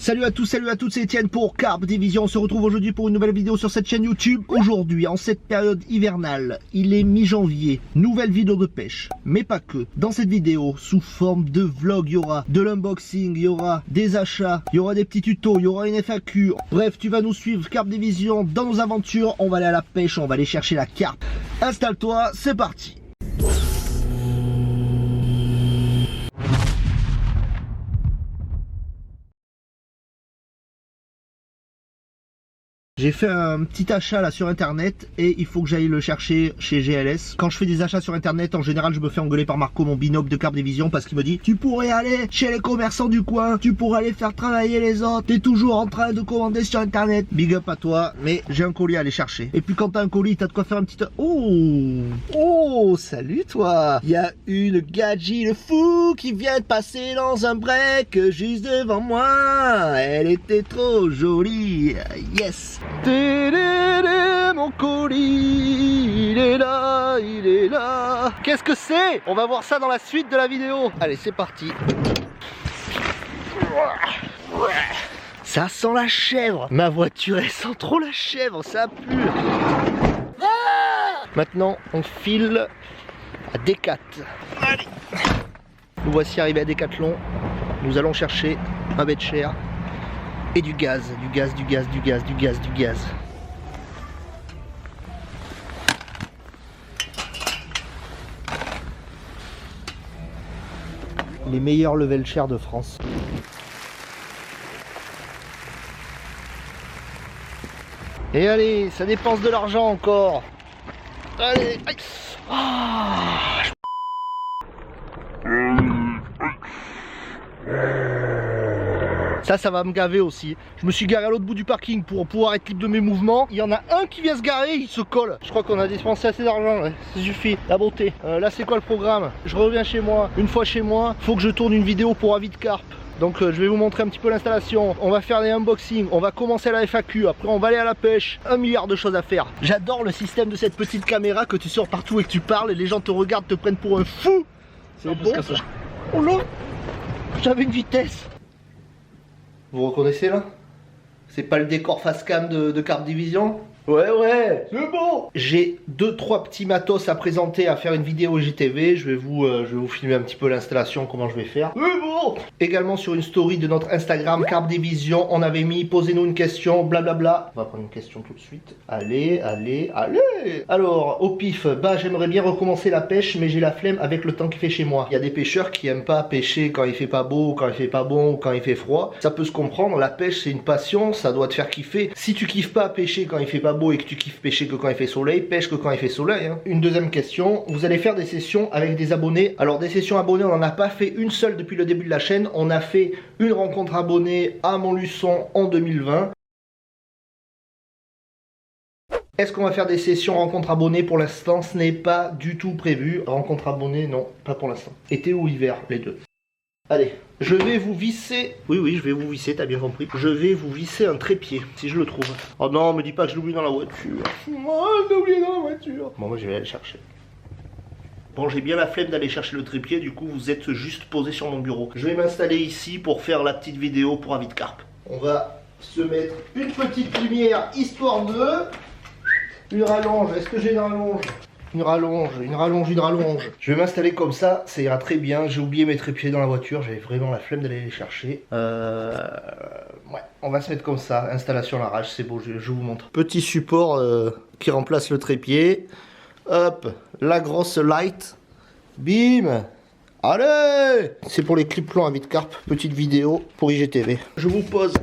Salut à tous, salut à toutes, c'est Etienne pour Carp Division. On se retrouve aujourd'hui pour une nouvelle vidéo sur cette chaîne YouTube. Aujourd'hui, en cette période hivernale, il est mi-janvier, nouvelle vidéo de pêche. Mais pas que. Dans cette vidéo, sous forme de vlog, il y aura de l'unboxing, il y aura des achats, il y aura des petits tutos, il y aura une FAQ. Bref, tu vas nous suivre Carp Division dans nos aventures. On va aller à la pêche, on va aller chercher la carpe. Installe-toi, c'est parti. J'ai fait un petit achat là sur internet et il faut que j'aille le chercher chez GLS. Quand je fais des achats sur internet, en général je me fais engueuler par Marco, mon binôme de Carp Division, parce qu'il me dit: tu pourrais aller chez les commerçants du coin, tu pourrais aller faire travailler les autres, t'es toujours en train de commander sur internet. Big up à toi, mais j'ai un colis à aller chercher. Et puis quand t'as un colis, t'as de quoi faire un petit... Oh, salut toi. Il y a une gadget le fou qui vient de passer dans un break juste devant moi. Elle était trop jolie, yes. Mon colis, il est là, il est là. Qu'est-ce que c'est? On va voir ça dans la suite de la vidéo. Allez, c'est parti. Ça sent la chèvre. Ma voiture, elle sent trop la chèvre, ça pue. Maintenant, on file à Decat. Allez. Nous voici arrivés à Decathlon. Nous allons chercher un bête cher. Et du gaz. Les meilleurs level share de France. Et allez, ça dépense de l'argent encore. Allez, aïe. Ça va me gaver aussi. Je me suis garé à l'autre bout du parking pour pouvoir être libre de mes mouvements. Il y en a un qui vient se garer, il se colle. Je crois qu'on a dépensé assez d'argent, ouais. Ça suffit. La beauté. Là, c'est quoi le programme? Je reviens chez moi. Une fois chez moi, faut que je tourne une vidéo pour avis de carpe. Donc je vais vous montrer un petit peu l'installation. On va faire des unboxings, on va commencer à la FAQ, après on va aller à la pêche. 1 milliard de choses à faire. J'adore le système de cette petite caméra que tu sors partout et que tu parles et les gens te regardent, te prennent pour un fou. C'est bon ça. Oh là, j'avais une vitesse. Vous reconnaissez là? C'est pas le décor face cam de Carp Division? Ouais, c'est bon. J'ai 2-3 petits matos à présenter, à faire une vidéo IGTV. Je vais vous filmer un petit peu l'installation, comment je vais faire. C'est bon. Également sur une story de notre Instagram Carp Division, on avait mis: posez-nous une question, blablabla. On va prendre une question tout de suite. Allez. Alors, au pif, bah j'aimerais bien recommencer la pêche, mais j'ai la flemme avec le temps qu'il fait chez moi. Il y a des pêcheurs qui aiment pas pêcher quand il fait pas beau, quand il fait pas bon, ou quand il fait froid. Ça peut se comprendre, la pêche c'est une passion, ça doit te faire kiffer. Si tu kiffes pas pêcher quand il fait pas beau et que tu kiffes pêcher que quand il fait soleil, pêche que quand il fait soleil, hein. Une deuxième question, vous allez faire des sessions avec des abonnés. Alors des sessions abonnés, on n'en a pas fait une seule depuis le début de la chaîne. On a fait une rencontre abonnée à Montluçon en 2020. Est-ce qu'on va faire des sessions rencontres abonnés? Pour l'instant, ce n'est pas du tout prévu. Rencontre abonnés, non, pas pour l'instant. Été ou hiver, les deux. Allez, je vais vous visser... Oui, je vais vous visser, t'as bien compris. Je vais vous visser un trépied, si je le trouve. Oh non, me dis pas que je l'oublie dans la voiture. Oh, je l'ai oublié dans la voiture. Bon, moi, je vais aller le chercher. Bon, j'ai bien la flemme d'aller chercher le trépied, du coup, vous êtes juste posé sur mon bureau. Je vais m'installer ici pour faire la petite vidéo pour avis de carpe. On va se mettre une petite lumière, histoire de... Une rallonge, est-ce que j'ai une rallonge? Une rallonge. Je vais m'installer comme ça ira très bien. J'ai oublié mes trépieds dans la voiture, j'avais vraiment la flemme d'aller les chercher. Ouais, on va se mettre comme ça. Installation à l'arrache, c'est beau, je vous montre. Petit support qui remplace le trépied. Hop, la grosse light. Bim. Allez! C'est pour les clips plans à vide carpe, petite vidéo pour IGTV. Je vous pose,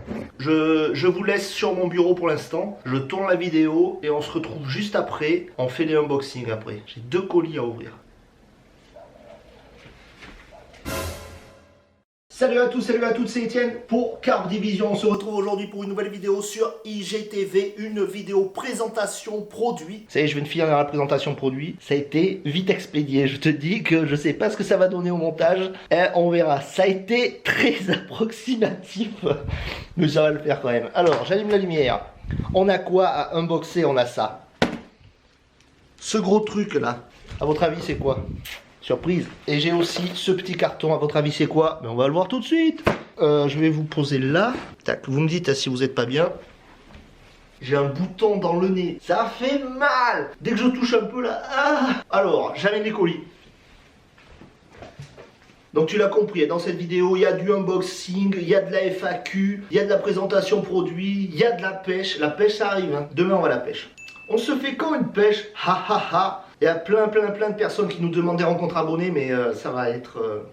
je vous laisse sur mon bureau pour l'instant. Je tourne la vidéo et on se retrouve juste après. On fait les unboxings après. J'ai 2 colis à ouvrir. Salut à tous, salut à toutes, c'est Etienne pour Carp Division. On se retrouve aujourd'hui pour une nouvelle vidéo sur IGTV, une vidéo présentation produit. Ça y est, je viens de finir la présentation produit. Ça a été vite expédié. Je te dis que je sais pas ce que ça va donner au montage. Et on verra. Ça a été très approximatif, mais ça va le faire quand même. Alors, j'allume la lumière. On a quoi à unboxer? On a ça. Ce gros truc là, à votre avis, c'est quoi? Surprise. Et j'ai aussi ce petit carton, à votre avis c'est quoi? Ben on va le voir tout de suite. Je vais vous poser là. Tac, vous me dites si vous n'êtes pas bien. J'ai un bouton dans le nez. Ça fait mal. Dès que je touche un peu là. Ah. Alors, j'amène les colis. Donc tu l'as compris, dans cette vidéo, il y a du unboxing, il y a de la FAQ, il y a de la présentation produit, il y a de la pêche. La pêche, ça arrive, hein. Demain, on va à la pêche. On se fait quand une pêche? Ha ha ha. Il y a plein de personnes qui nous demandent des rencontres abonnés, mais ça va être...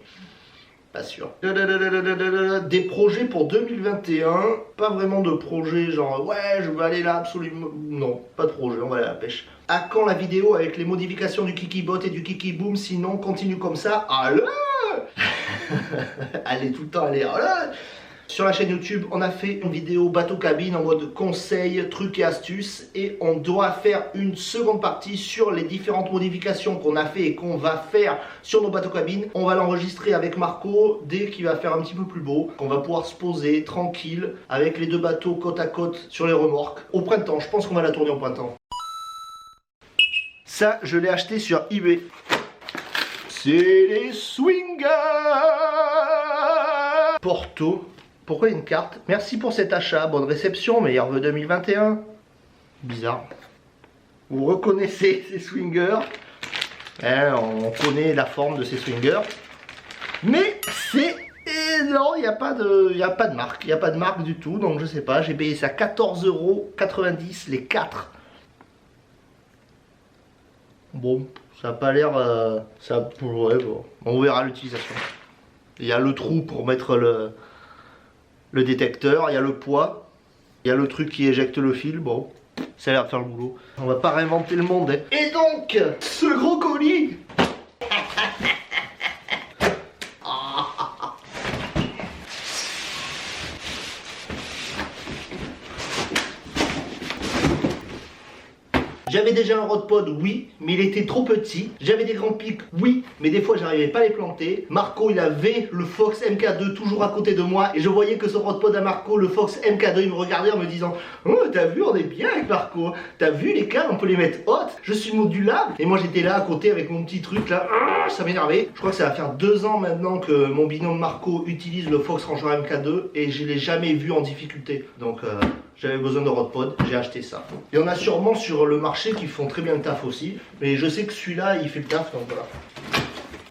pas sûr. Des projets pour 2021. Pas vraiment de projet genre ouais je veux aller là absolument. Non, pas de projet, on va aller à la pêche. À quand la vidéo avec les modifications du Kikibot et du Kikiboom? Sinon continue comme ça. Allez. Allez tout le temps, allez. Allez. Sur la chaîne YouTube, on a fait une vidéo bateau cabine en mode conseils, trucs et astuces. Et on doit faire une seconde partie sur les différentes modifications qu'on a fait et qu'on va faire sur nos bateaux cabines. On va l'enregistrer avec Marco dès qu'il va faire un petit peu plus beau. On va pouvoir se poser tranquille avec les deux bateaux côte à côte sur les remorques. Au printemps, je pense qu'on va la tourner au printemps. Ça, je l'ai acheté sur eBay. C'est les Swingers Porto. Pourquoi une carte? Merci pour cet achat, bonne réception, meilleur vœu 2021. Bizarre. Vous reconnaissez ces swingers? On connaît la forme de ces swingers. Mais c'est énorme, il n'y a pas de marque. Il n'y a pas de marque du tout, donc je sais pas. J'ai payé ça 14,90 € les 4. Bon, ça n'a pas l'air... ouais, bon. On verra l'utilisation. Il y a le trou pour mettre le détecteur, il y a le poids, il y a le truc qui éjecte le fil, bon, ça a l'air de faire le boulot. On va pas réinventer le monde, hein. Et donc, ce gros colis J'avais déjà un rodpod, oui, mais il était trop petit. J'avais des grands pics, oui, mais des fois j'arrivais pas à les planter. Marco, il avait le Fox MK2 toujours à côté de moi et je voyais que son rodpod à Marco, le Fox MK2, il me regardait en me disant oh, t'as vu, on est bien avec Marco. T'as vu les cannes, on peut les mettre hautes. Je suis modulable. Et moi j'étais là à côté avec mon petit truc là, ça m'énervait. Je crois que ça va faire 2 ans maintenant que mon binôme Marco utilise le Fox Ranger MK2 et je l'ai jamais vu en difficulté. Donc j'avais besoin de rodpod, j'ai acheté ça. Il y en a sûrement sur le marché qui font très bien le taf aussi, mais je sais que celui-là il fait le taf, donc voilà.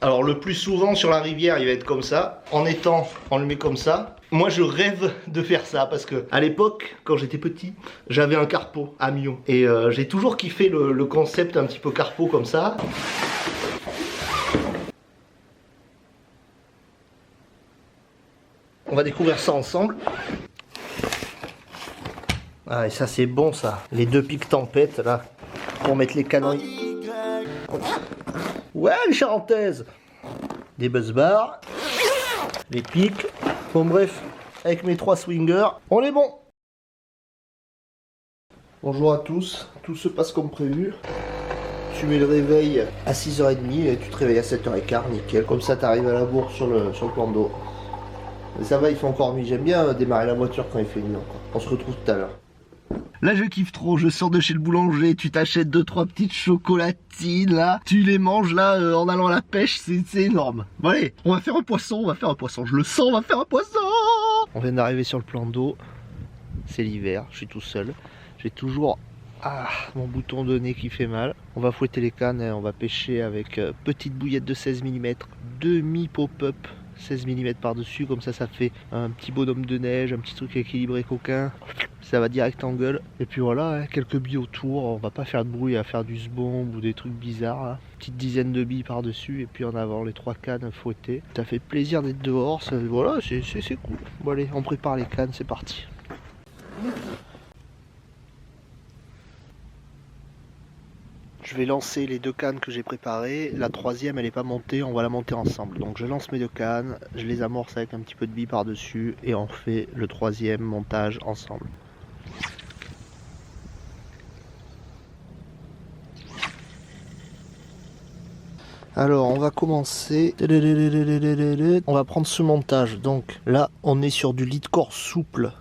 Alors le plus souvent sur la rivière il va être comme ça, en étang on le met comme ça. Moi je rêve de faire ça parce que à l'époque quand j'étais petit j'avais un carpo à Mion et j'ai toujours kiffé le concept un petit peu carpo comme ça. On va découvrir ça ensemble. Ah et ça c'est bon ça, les 2 pics tempête là, pour mettre les canons. Ouais les charentaises. Des buzz bars, les pics, bon bref, avec mes 3 swingers, on est bon. Bonjour à tous, tout se passe comme prévu. Tu mets le réveil à 6h30 et tu te réveilles à 7h15, nickel, comme ça t'arrives à la bourre sur le plan d'eau. Ça va, il fait encore nuit, j'aime bien démarrer la voiture quand il fait nuit encore. On se retrouve tout à l'heure. Là je kiffe trop, je sors de chez le boulanger, tu t'achètes 2-3 petites chocolatines là, tu les manges là en allant à la pêche, c'est énorme. Bon allez, on va faire un poisson, je le sens, on va faire un poisson. On vient d'arriver sur le plan d'eau, c'est l'hiver, je suis tout seul, j'ai toujours mon bouton de nez qui fait mal. On va fouetter les cannes et on va pêcher avec petite bouillette de 16 mm, demi pop-up. 16 mm par dessus, comme ça fait un petit bonhomme de neige, un petit truc équilibré coquin, ça va direct en gueule. Et puis voilà, hein, quelques billes autour, on va pas faire de bruit à faire du sbomb ou des trucs bizarres, hein. Petite dizaine de billes par dessus et puis en avant les 3 cannes fouettées. Ça fait plaisir d'être dehors, voilà, c'est cool. Bon allez, on prépare les cannes, c'est parti. Je vais lancer les 2 cannes que j'ai préparées. La 3e elle n'est pas montée, on va la monter ensemble. Donc je lance mes 2 cannes, je les amorce avec un petit peu de billes par dessus et on fait le 3e montage ensemble. Alors on va commencer, on va prendre ce montage. Donc là on est sur du lead core souple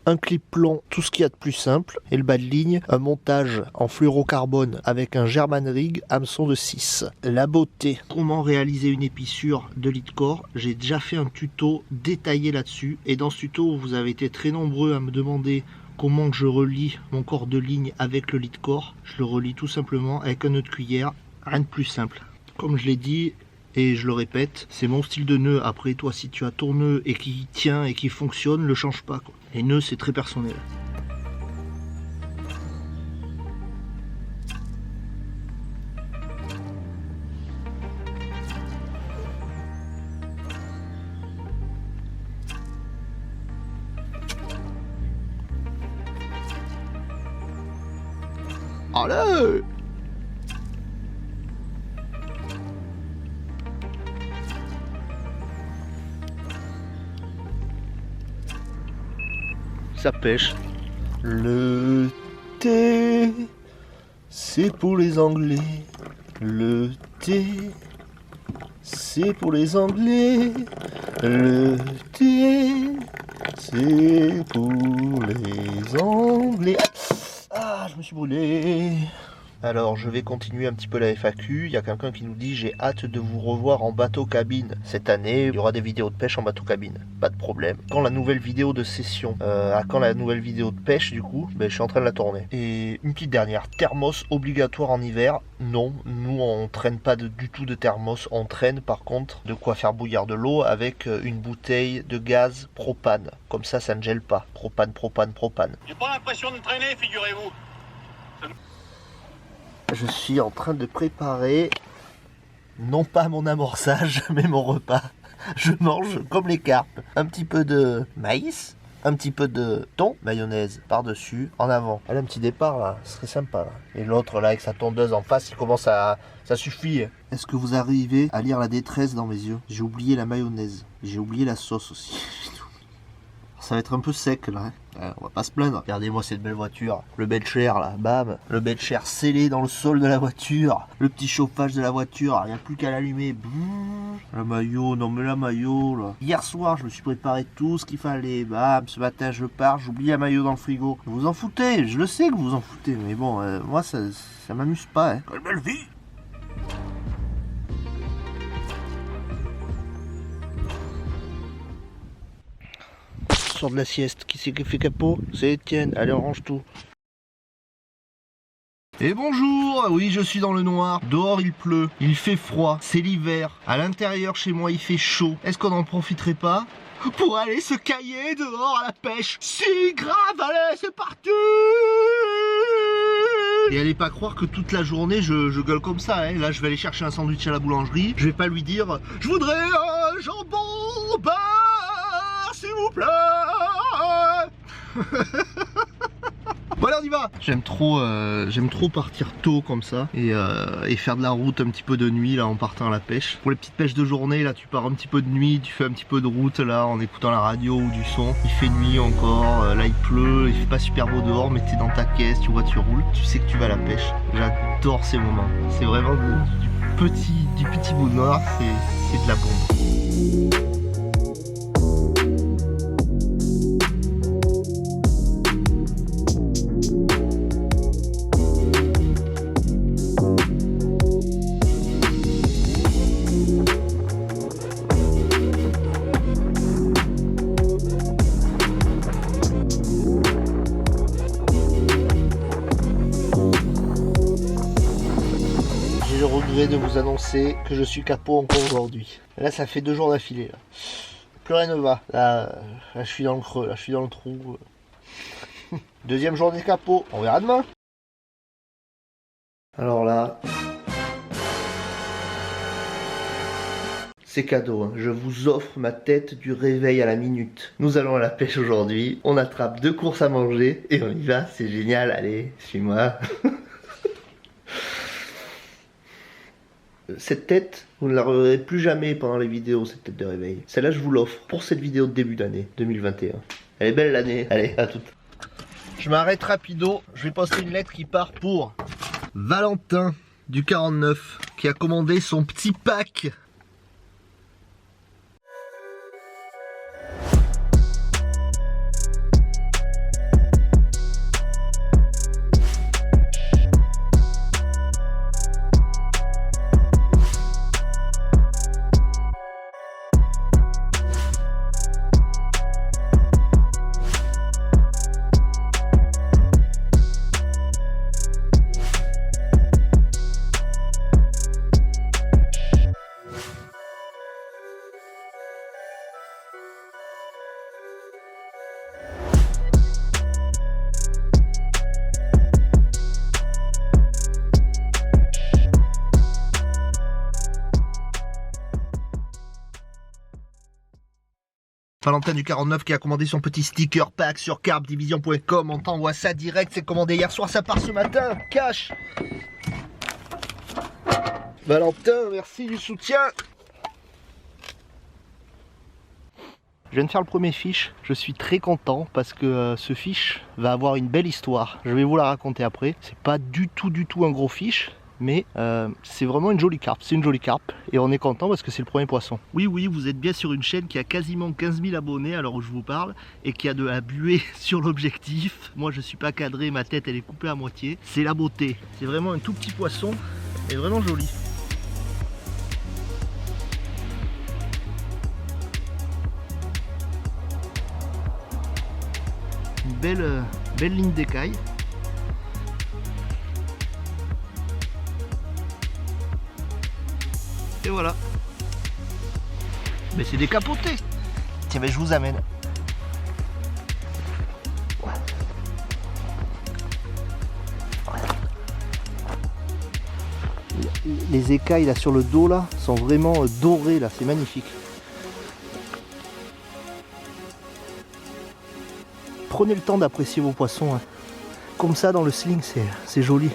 un clip plomb, tout ce qu'il y a de plus simple. Et le bas de ligne, un montage en fluorocarbone avec un German Rig hameçon de 6. La beauté. Comment réaliser une épissure de lead core. J'ai déjà fait un tuto détaillé là-dessus. Et dans ce tuto, vous avez été très nombreux à me demander comment je relie mon corps de ligne avec le lead core. Je le relie tout simplement avec un nœud de cuillère. Rien de plus simple. Comme je l'ai dit, et je le répète, c'est mon style de nœud. Après, toi, si tu as ton nœud et qui tient et qui fonctionne, le change pas, quoi. Les nœuds, c'est très personnel. Allez! Ça pêche. Le thé, c'est pour les Anglais. Le thé, c'est pour les Anglais. Le thé, c'est pour les Anglais. Ah, je me suis brûlé. Alors je vais continuer un petit peu la FAQ. Il y a quelqu'un qui nous dit: j'ai hâte de vous revoir en bateau cabine. Cette année, il y aura des vidéos de pêche en bateau cabine. Pas de problème. Quand la nouvelle vidéo de session, quand la nouvelle vidéo de pêche du coup, je suis en train de la tourner. Et une petite dernière, thermos obligatoire en hiver? Non, nous on traîne pas du tout de thermos. On traîne par contre de quoi faire bouillir de l'eau avec une bouteille de gaz propane. Comme ça ne gèle pas. Propane, propane, propane. J'ai pas l'impression de traîner, figurez-vous. Je suis en train de préparer, non pas mon amorçage, mais mon repas. Je mange comme les carpes. Un petit peu de maïs, un petit peu de thon, mayonnaise par-dessus, en avant. Allez, un petit départ là, ce serait sympa là. Et l'autre là avec sa tondeuse en face, il commence à... Ça suffit. Est-ce que vous arrivez à lire la détresse dans mes yeux? J'ai oublié la mayonnaise, j'ai oublié la sauce aussi. Ça va être un peu sec là, hein. On va pas se plaindre. Regardez-moi cette belle voiture, le Belcher là, bam, le Belcher scellé dans le sol de la voiture, le petit chauffage de la voiture, il n'y a plus qu'à l'allumer. La maillot, non mais la maillot là. Hier soir je me suis préparé tout ce qu'il fallait, bam, ce matin je pars, j'oublie la maillot dans le frigo. Vous en foutez, je le sais que vous en foutez, mais bon, moi ça m'amuse pas, hein. Quelle belle vie! Sur de la sieste, qui c'est qui fait capot? C'est Étienne, allez on range tout. Et bonjour, oui je suis dans le noir, dehors il pleut, il fait froid, c'est l'hiver, à l'intérieur chez moi il fait chaud. Est-ce qu'on n'en profiterait pas pour aller se cailler dehors à la pêche? Si grave, allez c'est parti! Et allez pas croire que toute la journée je gueule comme ça, hein. Là je vais aller chercher un sandwich à la boulangerie, je vais pas lui dire je voudrais un jambon beurre s'il vous plaît. Bon allez on y va. J'aime trop partir tôt comme ça et faire de la route un petit peu de nuit là en partant à la pêche. Pour les petites pêches de journée là tu pars un petit peu de nuit, tu fais un petit peu de route là en écoutant la radio ou du son. Il fait nuit encore, là il pleut, il fait pas super beau dehors mais t'es dans ta caisse, tu vois tu roules, tu sais que tu vas à la pêche. J'adore ces moments, c'est vraiment du petit bonheur, c'est de la bombe. J'ai le regret de vous annoncer que je suis capot encore aujourd'hui. Là ça fait 2 jours d'affilée là. Plus rien ne va. Là je suis dans le creux, là je suis dans le trou. Deuxième journée capot, on verra demain. Alors là, c'est cadeau, hein. Je vous offre ma tête du réveil à la minute. Nous allons à la pêche aujourd'hui, on attrape 2 courses à manger et on y va, c'est génial, allez, suis-moi. Cette tête, vous ne la reverrez plus jamais pendant les vidéos, cette tête de réveil. Celle-là, je vous l'offre pour cette vidéo de début d'année 2021. Elle est belle l'année, allez, à toute. Je m'arrête rapido, je vais poster une lettre qui part pour Valentin du 49 qui a commandé son petit pack. Valentin du 49 qui a commandé son petit sticker pack sur carpdivision.com. On t'envoie ça direct, c'est commandé hier soir, ça part ce matin. Cash. Valentin, merci du soutien. Je viens de faire le premier fiche, je suis très content parce que ce fiche va avoir une belle histoire. Je vais vous la raconter après. C'est pas du tout un gros fiche, mais c'est vraiment une jolie carpe. C'est une jolie carpe et on est content parce que c'est le premier poisson. Oui, vous êtes bien sur une chaîne qui a quasiment 15 000 abonnés à l'heure où je vous parle et qui a de la buée sur l'objectif. Moi je suis pas cadré, ma tête elle est coupée à moitié. C'est la beauté. C'est vraiment un tout petit poisson et vraiment joli. Belle ligne d'écaille. Et voilà. Mais c'est décapoté. Tiens, mais je vous amène. Les écailles là sur le dos là sont vraiment dorées là, c'est magnifique. Prenez le temps d'apprécier vos poissons, hein. Comme ça dans le sling c'est joli.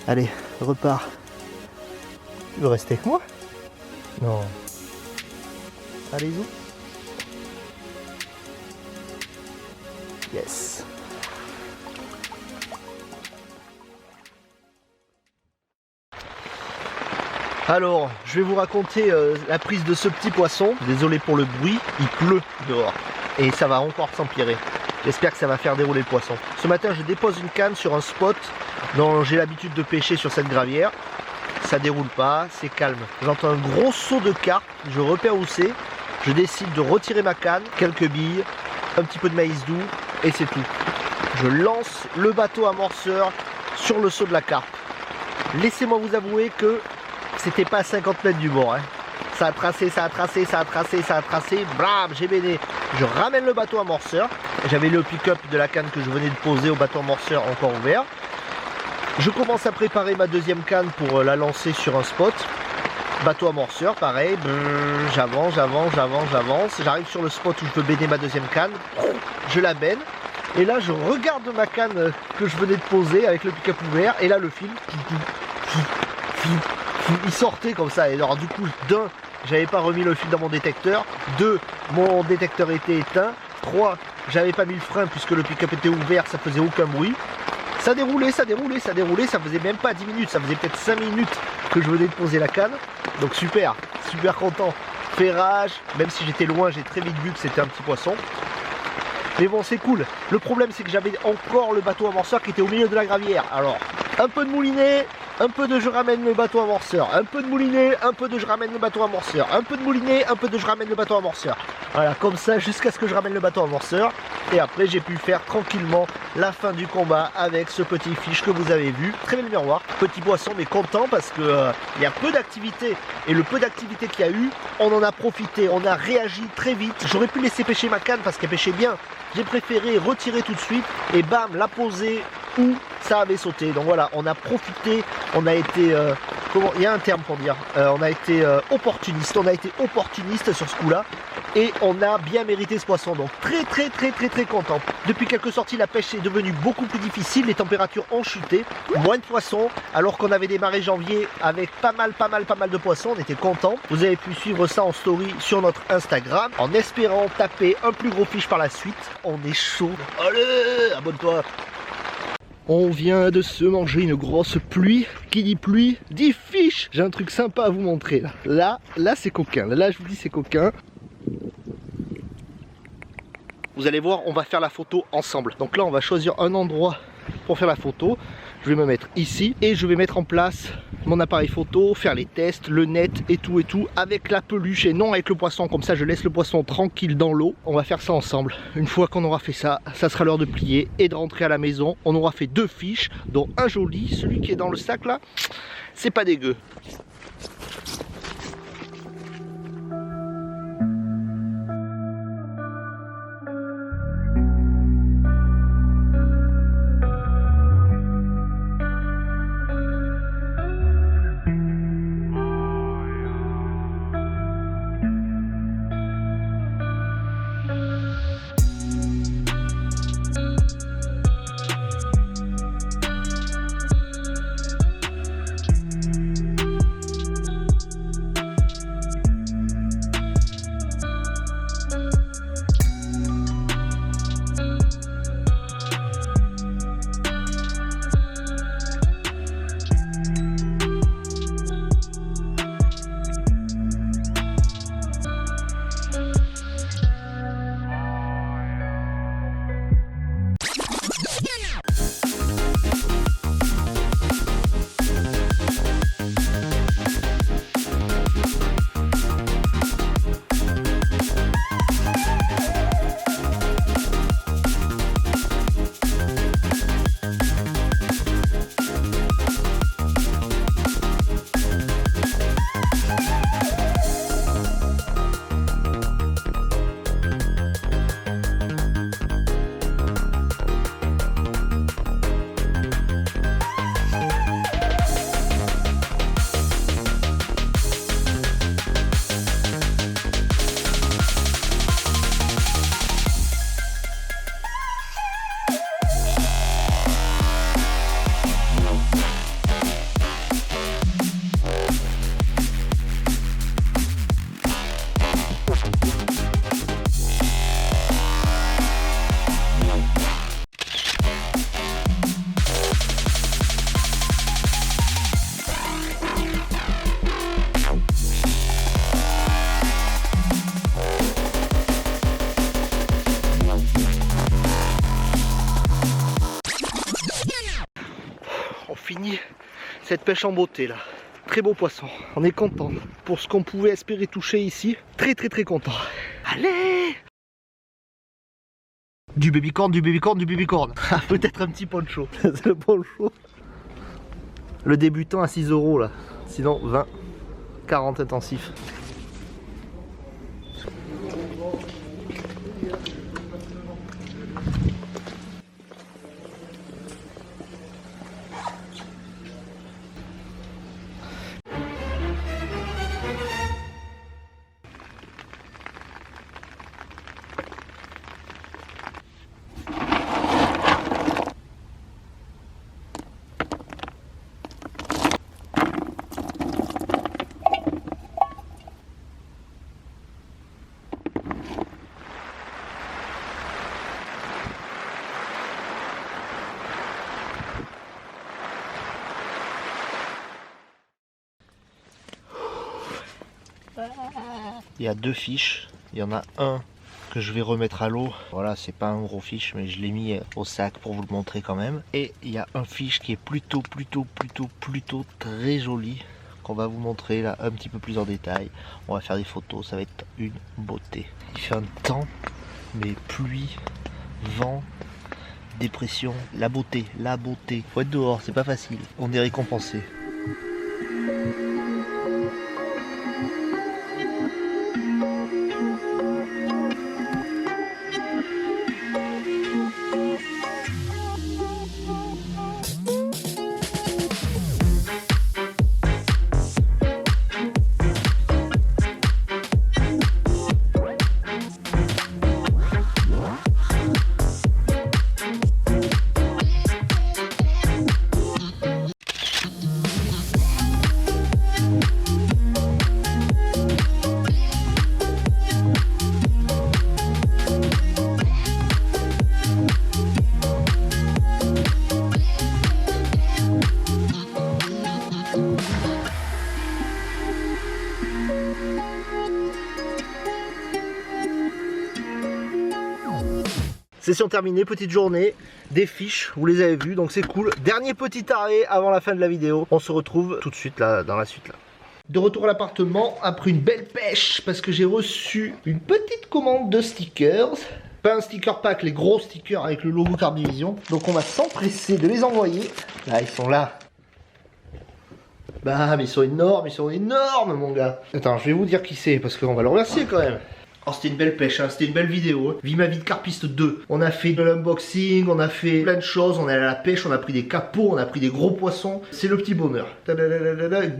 Allez, repars. Tu veux rester avec moi? Non. Allez-y. Yes. Alors, je vais vous raconter la prise de ce petit poisson. Désolé pour le bruit, il pleut dehors. Et ça va encore s'empirer. J'espère que ça va faire dérouler le poisson. Ce matin, je dépose une canne sur un spot dont j'ai l'habitude de pêcher sur cette gravière. Ça déroule pas, c'est calme. J'entends un gros saut de carpe, je repère où c'est. Je décide de retirer ma canne, quelques billes, un petit peu de maïs doux et c'est tout. Je lance le bateau amorceur sur le saut de la carpe. Laissez-moi vous avouer que c'était pas à 50 mètres du bord, hein. Ça a tracé, blam, j'ai béné. Je ramène le bateau amorceur. J'avais le pick-up de la canne que je venais de poser au bateau amorceur encore ouvert. Je commence à préparer ma deuxième canne pour la lancer sur un spot. Bateau amorceur, pareil, j'avance. J'arrive sur le spot où je veux baigner ma deuxième canne. Je la baigne. Et là, je regarde ma canne que je venais de poser avec le pick-up ouvert. Et là, le fil, il sortait comme ça. Et alors, du coup, d'un, j'avais pas remis le fil dans mon détecteur. 2, mon détecteur était éteint. 3, j'avais pas mis le frein puisque le pick-up était ouvert, ça faisait aucun bruit. Ça déroulait, ça faisait même pas 10 minutes, ça faisait peut-être 5 minutes que je venais de poser la canne. Donc super content. Ferrage, même si j'étais loin, j'ai très vite vu que c'était un petit poisson. Mais bon, c'est cool. Le problème, c'est que j'avais encore le bateau amorceur qui était au milieu de la gravière. Alors, un peu de moulinet, un peu de je ramène le bateau amorceur, un peu de moulinet, un peu de je ramène le bateau amorceur, un peu de moulinet, un peu de je ramène le bateau amorceur. Voilà, comme ça jusqu'à ce que je ramène le bateau amorceur. Et après j'ai pu faire tranquillement la fin du combat avec ce petit fiche que vous avez vu. Très bel miroir, petit poisson mais content parce que il y a peu d'activité. Et le peu d'activité qu'il y a eu, on en a profité, on a réagi très vite. J'aurais pu laisser pêcher ma canne parce qu'elle pêchait bien. J'ai préféré retirer tout de suite et bam, la poser où ça avait sauté. Donc voilà, on a profité, on a été, il y a un terme pour dire, on a été opportuniste, sur ce coup-là et on a bien mérité ce poisson. Donc très content. Depuis quelques sorties, la pêche est devenue beaucoup plus difficile, les températures ont chuté, moins de poissons, alors qu'on avait démarré janvier avec pas mal de poissons, on était content. Vous avez pu suivre ça en story sur notre Instagram, en espérant taper un plus gros fiche par la suite. On est chaud. Allez, abonne-toi. On vient de se manger une grosse pluie. Qui dit pluie dit fiche. J'ai un truc sympa à vous montrer là. Là c'est coquin. Là je vous dis c'est coquin. Vous allez voir, on va faire la photo ensemble. Donc là on va choisir un endroit pour faire la photo. Je vais me mettre ici et je vais mettre en place mon appareil photo, faire les tests, le net et tout avec la peluche et non avec le poisson. Comme ça je laisse le poisson tranquille dans l'eau. On va faire ça ensemble. Une fois qu'on aura fait ça, ça sera l'heure de plier et de rentrer à la maison. On aura fait 2 fiches, dont un joli, celui qui est dans le sac là, c'est pas dégueu. cette pêche en beauté là. Très beau poisson, on est content. Pour ce qu'on pouvait espérer toucher ici, très content. Allez! Du baby-corn, du baby-corn, du baby-corn. Ah, peut-être un petit poncho. C'est le poncho. Le débutant à 6 € là. Sinon 20, 40 intensif. Il y a 2 fiches, il y en a un que je vais remettre à l'eau. Voilà, c'est pas un gros fiche, mais je l'ai mis au sac pour vous le montrer quand même. Et il y a un fiche qui est plutôt très joli, qu'on va vous montrer là un petit peu plus en détail. On va faire des photos, ça va être une beauté. Il fait un temps, mais pluie, vent, dépression, la beauté. Faut être dehors, c'est pas facile. On est récompensé. Session terminée, petite journée, des fiches, vous les avez vues, donc c'est cool. Dernier petit arrêt avant la fin de la vidéo. On se retrouve tout de suite là, dans la suite là. De retour à l'appartement, après une belle pêche, parce que j'ai reçu une petite commande de stickers. Pas un sticker pack, les gros stickers avec le logo Carpe Division. Donc on va s'empresser de les envoyer. Là, ils sont là. Bah, mais ils sont énormes mon gars. Attends, je vais vous dire qui c'est, parce qu'on va le remercier quand même. Oh, c'était une belle pêche, hein. C'était une belle vidéo. Hein. Vie ma vie de carpiste 2. On a fait de l'unboxing, on a fait plein de choses, on est allé à la pêche, on a pris des capots, on a pris des gros poissons. C'est le petit bonheur.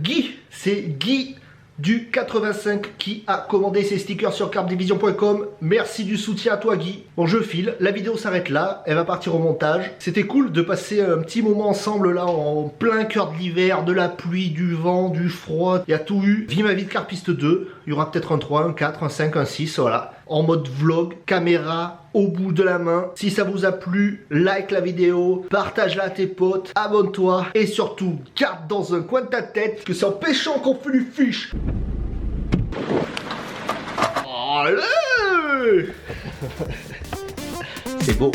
Guy, c'est Guy du 85 qui a commandé ses stickers sur carpedivision.com. Merci du soutien à toi Guy. Bon, je file, la vidéo s'arrête là, elle va partir au montage. C'était cool de passer un petit moment ensemble là en plein cœur de l'hiver, de la pluie, du vent, du froid, il y a tout eu. Vie ma vie de carpiste 2, il y aura peut-être un 3, un 4, un 5, un 6, voilà. En mode vlog, caméra au bout de la main. Si ça vous a plu, like la vidéo, partage-la à tes potes, abonne-toi et surtout garde dans un coin de ta tête que c'est en pêchant qu'on fait du fiche. Allez. C'est beau.